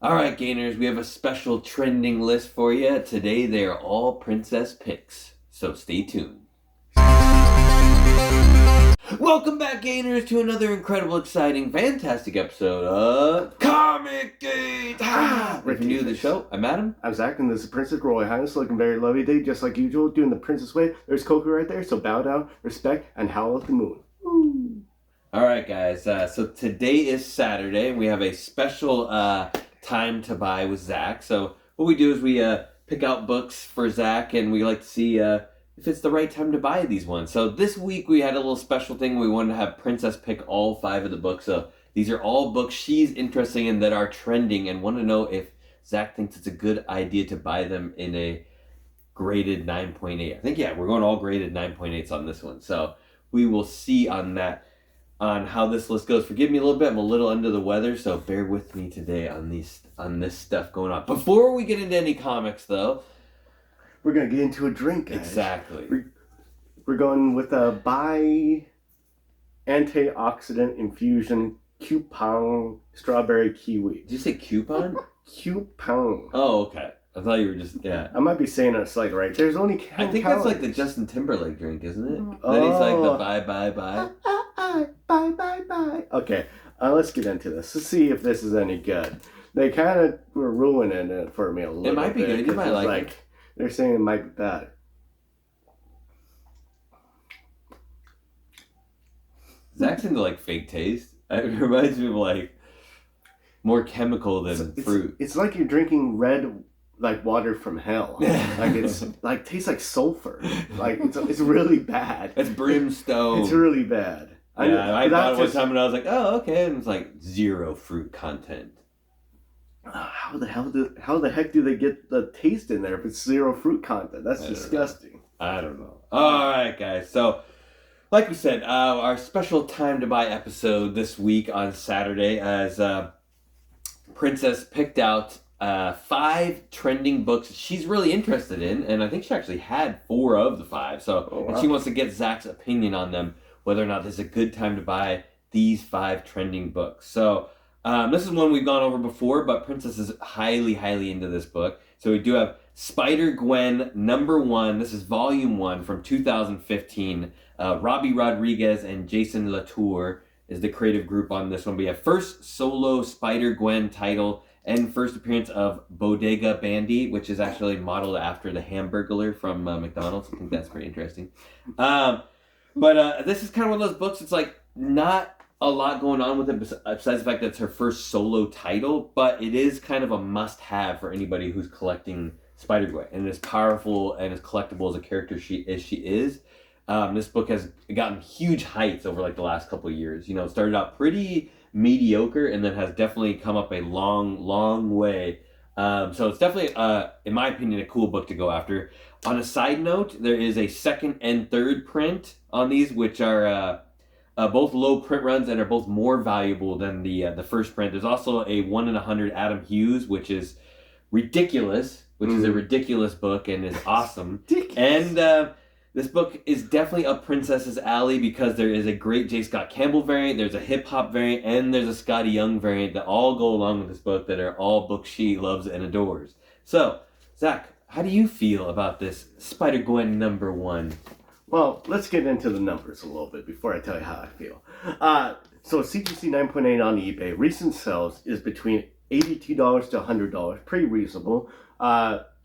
All right, Gainers, we have a special trending list for you. Today they are all princess picks, so stay tuned. Welcome back, Gainers, to another incredible, exciting, fantastic episode of ComicGains! If you're new to the show, I'm Adam. I'm Zach, and this is Princess Royal Highness, looking very lovely today, just like usual, doing the princess way. There's Coco right there, so bow down, respect, and howl at the moon. Woo. All right, guys, so today is Saturday, and we have a special time to buy with Zach. So what we do is we pick out books for Zach, and we like to see if it's the right time to buy these ones. So this week we had a little special thing. We wanted to have Princess pick all 5 of the books. So these are all books she's interested in that are trending, and want to know if Zach thinks it's a good idea to buy them in a graded 9.8. I think, yeah, we're going all graded 9.8s on this one. So we will see on that, on how this list goes. Forgive me a little bit. I'm a little under the weather, so bear with me today on this stuff going on. Before we get into any comics, though, we're going to get into a drink, guys. Exactly. We're going with a Bai antioxidant infusion coupon strawberry kiwi. Did you say coupon? Coupon. Oh, okay. I thought you were just, yeah. I might be saying it slightly right. There's only 10 I think calories. that's like the Justin Timberlake drink, isn't it? Oh. Then he's like the bye. Bye. Okay, let's get into this. Let's see if this is any good. They kind of were ruining it for me a little bit. It might be good. You might like it. They're saying it might be bad. Zach's into like fake taste. It reminds me of like more chemical than fruit. It's like you're drinking red like water from hell. Like it's like tastes like sulfur. Like it's really bad. It's brimstone. It's really bad. Yeah, I thought it one time and I was like, oh, okay, and it's like 0 fruit content. How the heck do they get the taste in there if it's 0 fruit content? That's disgusting. I don't know. All right, guys. So, like we said, our special time to buy episode this week on Saturday, as Princess picked out 5 trending books she's really interested in, and I think she actually had 4 of the 5. So, and she wants to get Zach's opinion on them, whether or not this is a good time to buy these 5 trending books. So, this is one we've gone over before, but Princess is highly, highly into this book. So we do have Spider-Gwen #1. This is volume 1 from 2015. Robbie Rodriguez and Jason Latour is the creative group on this one. We have first solo Spider-Gwen title and first appearance of Bodega Bandy, which is actually modeled after the Hamburglar from McDonald's. I think that's pretty interesting. But this is kind of one of those books, it's like not a lot going on with it besides the fact that it's her first solo title, but it is kind of a must-have for anybody who's collecting Spider-Gwen. And as powerful and as collectible as a character she is, this book has gotten huge heights over like the last couple of years. You know, it started out pretty mediocre and then has definitely come up a long, long way. So it's definitely, in my opinion, a cool book to go after. On a side note, there is a 2nd and 3rd print on these, which are both low print runs and are both more valuable than the first print. There's also a 1 in 100 Adam Hughes, which is ridiculous, is a ridiculous book and is awesome. And this book is definitely up Princess's alley because there is a great J. Scott Campbell variant, there's a hip-hop variant, and there's a Scotty Young variant that all go along with this book that are all books she loves and adores. So, Zach, how do you feel about this Spider-Gwen #1? Well, let's get into the numbers a little bit before I tell you how I feel. So CGC 9.8 on eBay, recent sales is between $82 to $100, pretty reasonable.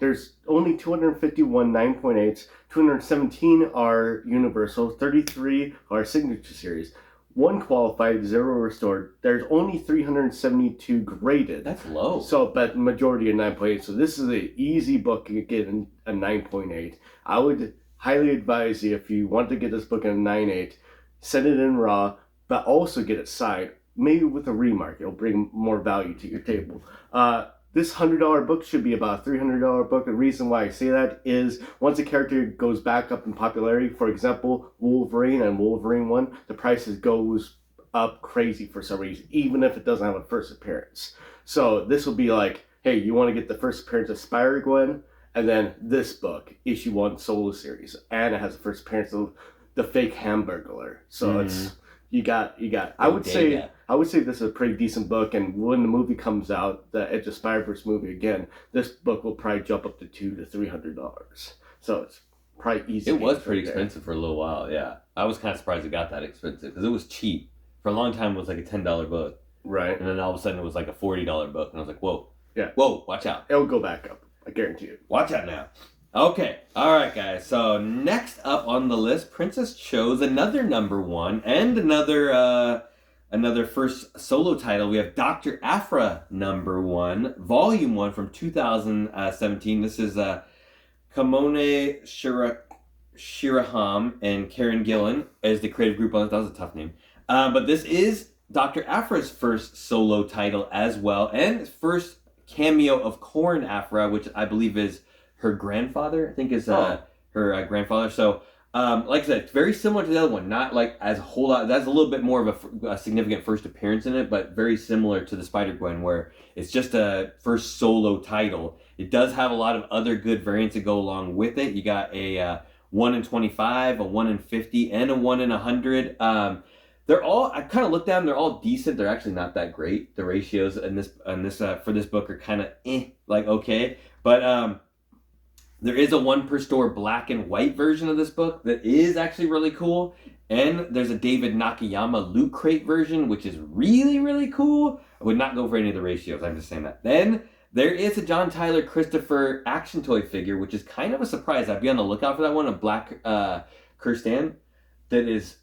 There's only 251 9.8s, 217 are universal, 33 are signature series. 1 qualified, 0 restored. There's only 372 graded. That's low. So, but majority of 9.8. So this is an easy book to get in a 9.8. I would highly advise you, if you want to get this book in a 9.8, send it in raw, but also get it signed, maybe with a remark. It'll bring more value to your table. This $100 book should be about a $300 book. The reason why I say that is once a character goes back up in popularity, for example, Wolverine and Wolverine 1, the prices goes up crazy for some reason, even if it doesn't have a first appearance. So this will be like, hey, you want to get the first appearance of Spider-Gwen, and then this book, issue 1 solo series, and it has the first appearance of the fake Hamburglar. So it's You got. I would say this is a pretty decent book, and when the movie comes out, the Edge of Spider-Verse movie again, this book will probably jump up to $200 to $300. So it's probably easy. It was pretty expensive for a little while. Yeah, I was kind of surprised it got that expensive because it was cheap for a long time. It was like a $10 book, right? And then all of a sudden it was like a $40 book, and I was like, whoa, yeah, whoa, watch out! It'll go back up. I guarantee it. Watch out now. Okay, all right, guys. So next up on the list, Princess chose another number one and another first solo title. We have Dr. Aphra number one, volume one from 2017. This is Kamone Shiraham and Karen Gillan as the creative group on it. That was a tough name. But this is Dr. Aphra's first solo title as well, and first cameo of Corn Aphra, which I believe is her grandfather. I think is her grandfather. So, like I said, it's very similar to the other one. Not like as a whole lot. That's a little bit more of a significant first appearance in it, but very similar to the Spider-Gwen, where it's just a first solo title. It does have a lot of other good variants that go along with it. You got a 1 in 25, a 1 in 50, and a 1 in 100. They're all, I kind of looked at them, they're all decent. They're actually not that great. The ratios in this for this book are kind of like okay. But there is a one per store black and white version of this book that is actually really cool. And there's a David Nakayama Loot Crate version, which is really, really cool. I would not go for any of the ratios, I'm just saying that. Then there is a John Tyler Christopher action toy figure, which is kind of a surprise. I'd be on the lookout for that one, a black Kirsten. That is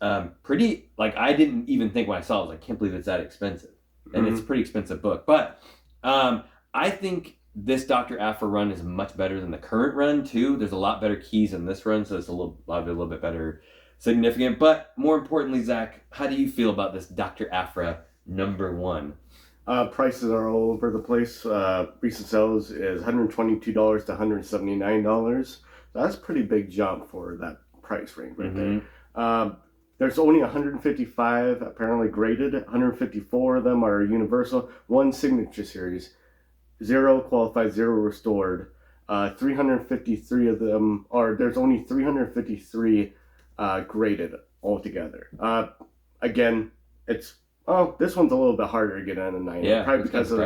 pretty, like, I didn't even think when I saw it, I was like, I can't believe it's that expensive. And it's a pretty expensive book. But I think this Dr. Aphra run is much better than the current run, too. There's a lot better keys in this run, so it's a little bit better significant. But more importantly, Zach, how do you feel about this Dr. Aphra number one? Prices are all over the place. Recent sales is $122 to $179. That's a pretty big jump for that price range right there. There's only 155 apparently graded. 154 of them are universal. One signature series. 0 qualified, 0 restored. 353 of them are. There's only 353 graded altogether. Again, it's this one's a little bit harder to get on a 9. Yeah, probably because of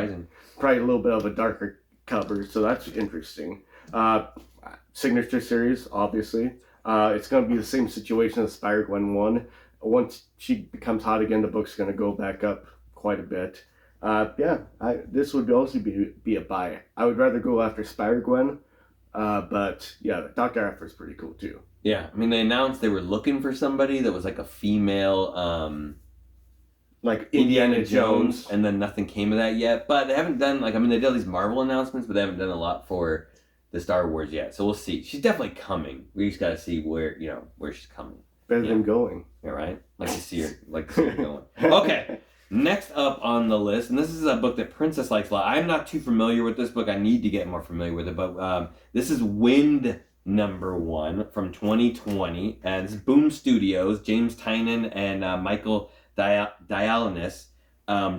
probably a little bit of a darker cover, so that's interesting. Signature series, obviously. It's going to be the same situation as Spider-Gwen 1. Once she becomes hot again, the book's going to go back up quite a bit. This would also be a buy. I would rather go after Spider-Gwen, but yeah, Dr. Aphra is pretty cool too. Yeah, I mean, they announced they were looking for somebody that was like a female, like Indiana Jones, and then nothing came of that yet. But they haven't done, they did all these Marvel announcements, but they haven't done a lot for the Star Wars yet. So we'll see. She's definitely coming. We just got to see where she's coming. Better than going. Yeah, right? Like to see her going. Okay. Next up on the list, and this is a book that Princess likes a lot. I'm not too familiar with this book. I need to get more familiar with it, but this is Wind number one from 2020, and it's Boom Studios. James Tynan and Michael Dialanis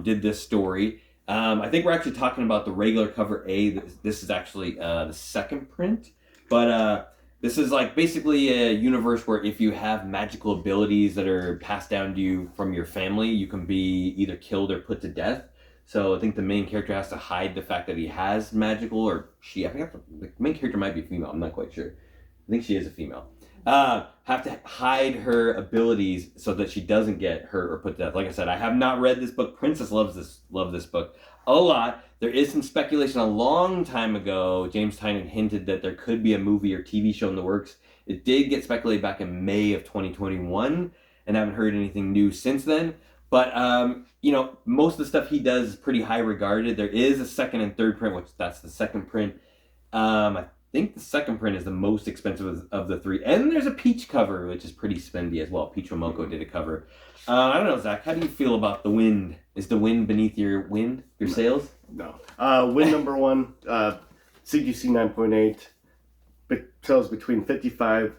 did this story. I think we're actually talking about the regular cover A. This is actually the second print, but this is like basically a universe where if you have magical abilities that are passed down to you from your family, you can be either killed or put to death. So I think the main character has to hide the fact that he has magical, or she. I think the main character might be female. I'm not quite sure. I think she is a female. Have to hide her abilities so that she doesn't get hurt or put to death. Like I said, I have not read this book. Princess loves this book a lot. There is some speculation a long time ago. James Tynan hinted that there could be a movie or TV show in the works. It did get speculated back in May of 2021, and I haven't heard anything new since then. But most of the stuff he does is pretty high regarded. There is a second and third print, which that's the second print. I think the second print is the most expensive of the three. And there's a Peach cover, which is pretty spendy as well. Peach Momoko did a cover. I don't know, Zach, how do you feel about the wind? Is the wind beneath your sails? No. Wind number one, CGC 9.8, sells between $55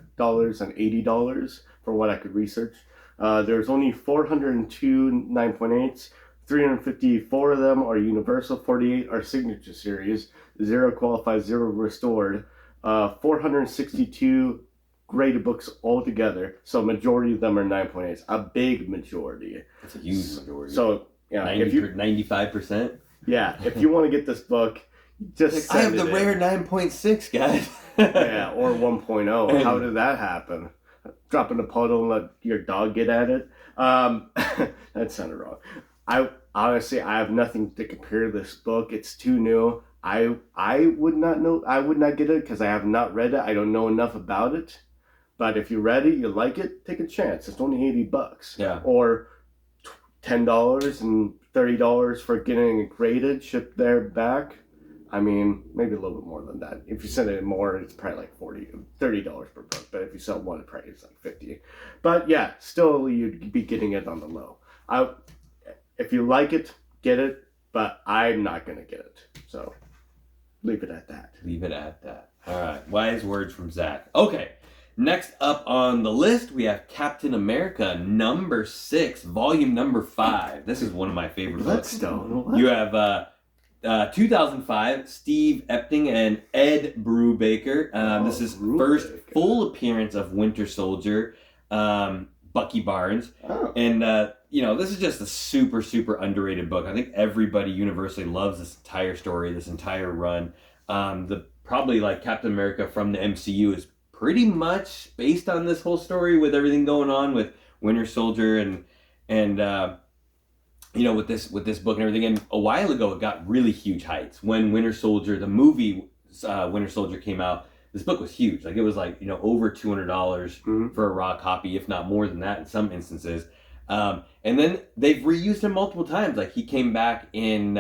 and $80 from what I could research. There's only 402 9.8s. 354 of them are universal, 48 are signature series, 0 qualified, 0 restored. 462 graded books altogether. So majority of them are 9.8s. A big majority. It's a huge majority. So yeah, 95%. Yeah, if you want to get this book, just I have the rare 9.6, guys. Yeah, or 1.0. How did that happen? Drop in a puddle and let your dog get at it? That sounded wrong. I have nothing to compare this book. It's too new. I would not know. I would not get it because I have not read it. I don't know enough about it. But if you read it, you like it, take a chance. It's only $80. Yeah. Or $10 and $30 for getting it graded, shipped there back. I mean, maybe a little bit more than that. If you send it more, it's probably like $30 per book. But if you sell one, it probably is like $50. But yeah, still you'd be getting it on the low. If you like it, get it. But I'm not gonna get it. So leave it at that. Leave it at that. All right. Wise words from Zach. Okay. Next up on the list, we have Captain America number 6, volume number 5. This is one of my favorite books. Bloodstone. You have 2005, Steve Epting and Ed Brubaker. This is first full appearance of Winter Soldier, Bucky Barnes. Oh. And, this is just a super, super underrated book. I think everybody universally loves this entire story, this entire run. Probably like Captain America from the MCU is pretty much based on this whole story with everything going on with Winter Soldier and with this book and everything. And a while ago, it got really huge heights when Winter Soldier, the movie Winter Soldier came out. This book was huge. Like it was like over $200 for a raw copy, if not more than that in some instances. And then they've reused him multiple times. Like he came back in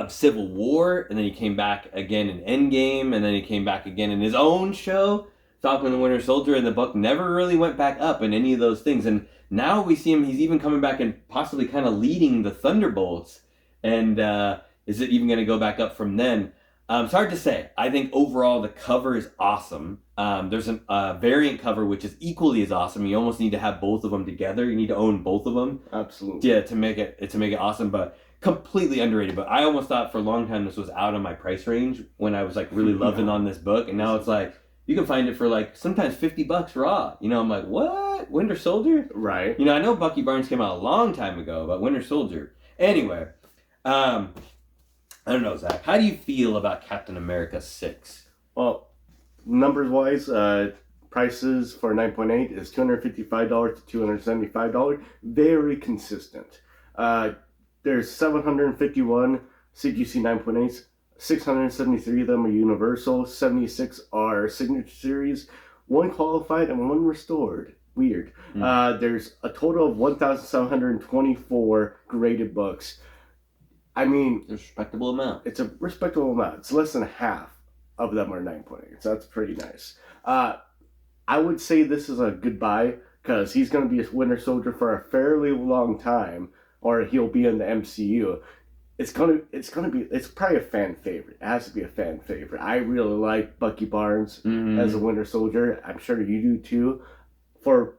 Civil War, and then he came back again in Endgame, and then he came back again in his own show, Falcon and the Winter Soldier, and the book never really went back up in any of those things. And now we see him, he's even coming back and possibly kind of leading the Thunderbolts. And is it even going to go back up from then? It's hard to say. I think overall the cover is awesome. There's a variant cover which is equally as awesome. You almost need to have both of them together. You need to own both of them. Absolutely. Yeah, to make it awesome. But completely underrated. But I almost thought for a long time this was out of my price range when I was like really loving on this book, and now it's like you can find it for like sometimes $50 raw. I'm like, what? Winter Soldier? Right. I know Bucky Barnes came out a long time ago, but Winter Soldier. Anyway, I don't know, Zach. How do you feel about Captain America 6? Well, numbers wise, prices for 9.8 is $255 to $275. Very consistent. There's 751 CGC 9.8s. 673 of them are universal. 76 are signature series. 1 qualified and 1 restored. Weird. There's a total of 1,724 graded books. I mean, it's a respectable amount. It's a respectable amount. It's less than half of them are 9.8. So that's pretty nice. I would say this is a good buy because he's going to be a Winter Soldier for a fairly long time, or he'll be in the MCU. It's probably a fan favorite. It has to be a fan favorite. I really like Bucky Barnes as a Winter Soldier. I'm sure you do too. For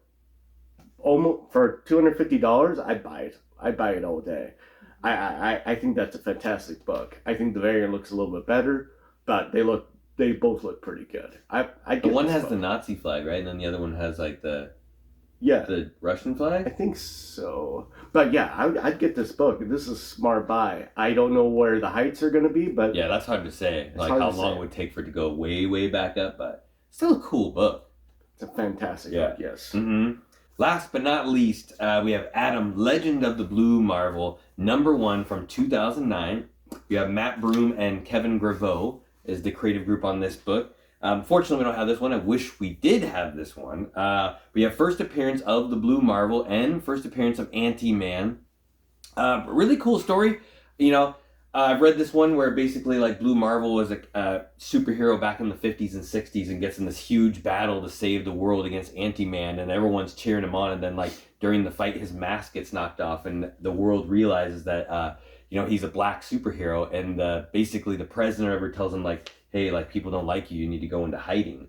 $250, I'd buy it. I'd buy it all day. I think that's a fantastic book. I think the variant looks a little bit better, but they both look pretty good. The one has the Nazi flag, right? And then the other one has like the Russian flag? I think so. But yeah, I'd get this book. This is a smart buy. I don't know where the heights are going to be, but yeah, that's hard to say. Like how long it would take for it to go way, way back up, but still a cool book. It's a fantastic book, yes. Mm-hmm. Last but not least, we have Adam, Legend of the Blue Marvel, number 1 from 2009. You have Matt Broom and Kevin Graveau is the creative group on this book. Fortunately, we don't have this one. I wish we did have this one. We have first appearance of the Blue Marvel and first appearance of Ant-Man. Really cool story. I've read this one where basically like Blue Marvel was a superhero back in the 50s and 60s and gets in this huge battle to save the world against Ant-Man, and everyone's cheering him on, and then like during the fight his mask gets knocked off and the world realizes that he's a black superhero, and basically the president ever tells him like, hey, like people don't like you need to go into hiding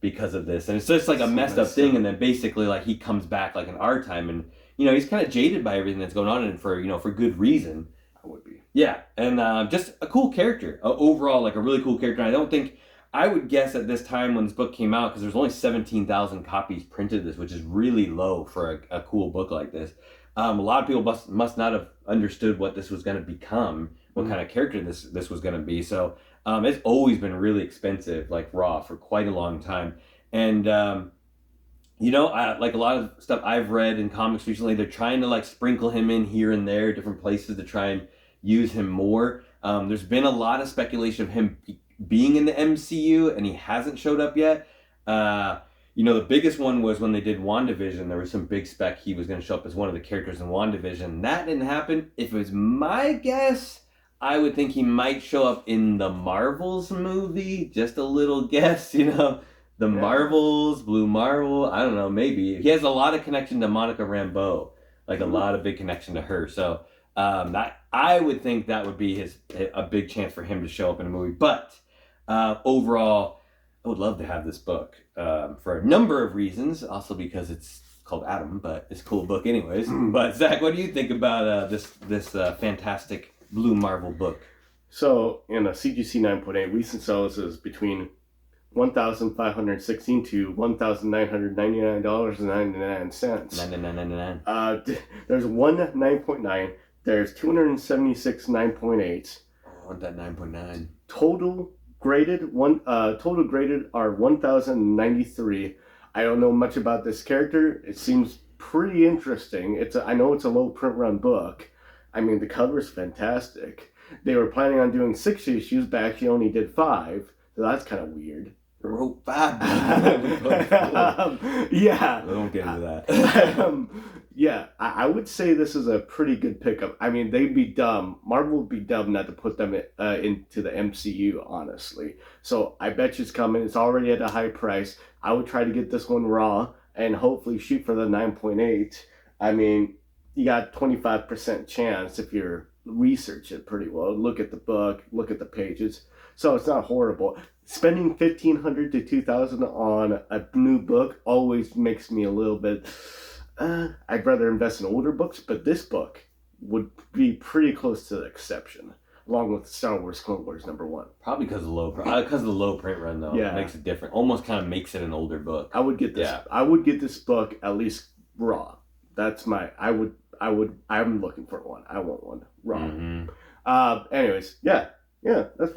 because of this. And it's just like a messed up thing, and then basically like he comes back like in our time, and he's kind of jaded by everything that's going on, and for good reason. I would be. Yeah, and just a cool character. Overall, like a really cool character. And I don't think I would guess at this time when this book came out, because there's only 17,000 copies printed of this, which is really low for a cool book like this. A lot of people must not have understood what this was going to become, what kind of character this was going to be. So it's always been really expensive, like raw, for quite a long time. And like a lot of stuff I've read in comics recently, they're trying to like sprinkle him in here and there, different places to try and use him more. There's been a lot of speculation of him being in the MCU, and he hasn't showed up yet. The biggest one was when they did WandaVision. There was some big spec he was going to show up as one of the characters in WandaVision. That didn't happen. If it was my guess, I would think he might show up in the Marvels movie. Just a little guess, The Marvels, Blue Marvel, I don't know, maybe. He has a lot of connection to Monica Rambeau, like a lot of big connection to her. So I would think that would be a big chance for him to show up in a movie. But overall, I would love to have this book for a number of reasons. Also because it's called Adam, but it's a cool book anyways. But Zach, what do you think about this fantastic Blue Marvel book? So in a CGC 9.8, recent sales is between $1,516 to $1,999.99. There's one 9.9. There's 276 9.8. I want that 9.9. Total graded are 1,093. I don't know much about this character. It seems pretty interesting. I know it's a low print run book. I mean, the cover's fantastic. They were planning on doing 6 issues, but actually only did 5. So that's kind of weird. Wrote 5. Yeah. We won't get into that. I would say this is a pretty good pickup. I mean, they'd be dumb. Marvel would be dumb not to put them into the MCU, honestly. So I bet you it's coming. It's already at a high price. I would try to get this one raw and hopefully shoot for the 9.8. I mean, you got 25% chance if you research it pretty well. Look at the book, look at the pages. So it's not horrible. Spending $1,500 to $2,000 on a new book always makes me a little bit. I'd rather invest in older books, but this book would be pretty close to the exception, along with Star Wars Clone Wars #1. Probably because of the low print run though. Yeah, it makes it different. Almost kind of makes it an older book. I would get this. Yeah. I would get this book at least raw. That's my. I'm looking for one. I want one raw. Mm-hmm. Anyways, yeah. That's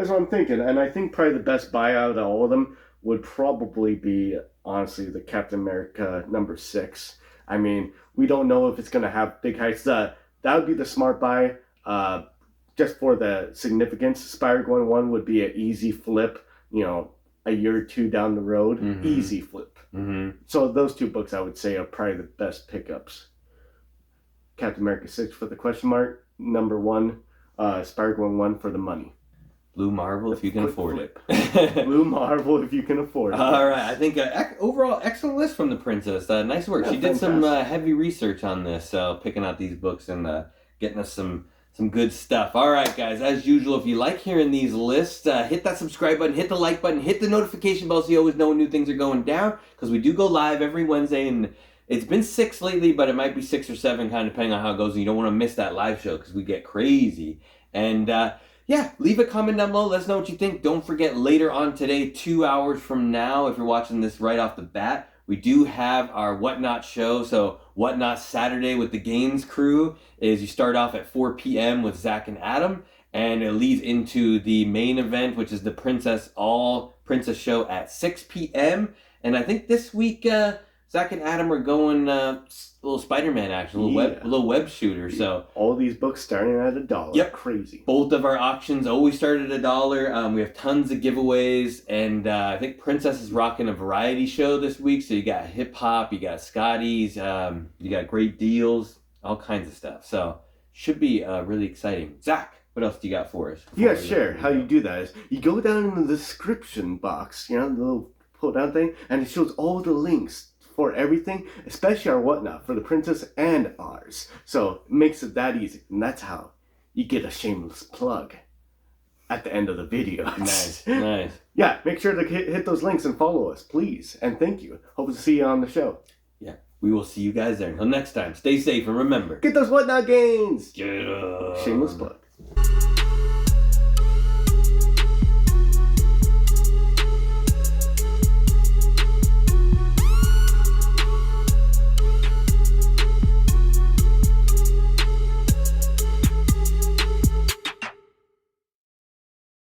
what I'm thinking, and I think probably the best buy out of all of them would probably be, honestly, the Captain America #6. I mean, we don't know if it's going to have big heights. That would be the smart buy, just for the significance. Spider-Gwen 1 would be an easy flip, a year or two down the road. Mm-hmm. Easy flip. Mm-hmm. So those 2 books, I would say, are probably the best pickups. Captain America 6 for the question mark. #1, Spider-Gwen 1 for the money. Blue Marvel, if you can afford it. Blue Marvel, if you can afford it. All right. I think overall, excellent list from the princess. Nice work. She did some heavy research on this, picking out these books and getting us some good stuff. All right, guys. As usual, if you like hearing these lists, hit that subscribe button, hit the like button, hit the notification bell so you always know when new things are going down, because we do go live every Wednesday, and it's been 6 lately, but it might be 6 or 7, kind of depending on how it goes, and you don't want to miss that live show because we get crazy. And leave a comment down below. Let us know what you think. Don't forget, later on today, 2 hours from now, if you're watching this right off the bat, we do have our Whatnot show. So Whatnot Saturday with the Gains crew is you start off at 4 p.m. with Zach and Adam, and it leads into the main event, which is the Princess show at 6 p.m. And I think this week, Zach and Adam are going a little Spider-Man action, a little web shooter. So all these books starting at $1. Yep, crazy. Both of our auctions always start at $1. We have tons of giveaways, and I think Princess is rocking a variety show this week. So you got hip hop, you got Scotty's, you got great deals, all kinds of stuff. So should be really exciting. Zach, what else do you got for us? Yeah, sure. How you do that is you go down in the description box, the little pull down thing, and it shows all the links for everything, especially our Whatnot, for the Princess and ours. So it makes it that easy. And that's how you get a shameless plug at the end of the video. Nice. Yeah, make sure to hit those links and follow us, please. And thank you. Hope to see you on the show. Yeah, we will see you guys there. Until next time, stay safe and remember, get those Whatnot gains. Get 'em. Shameless plug.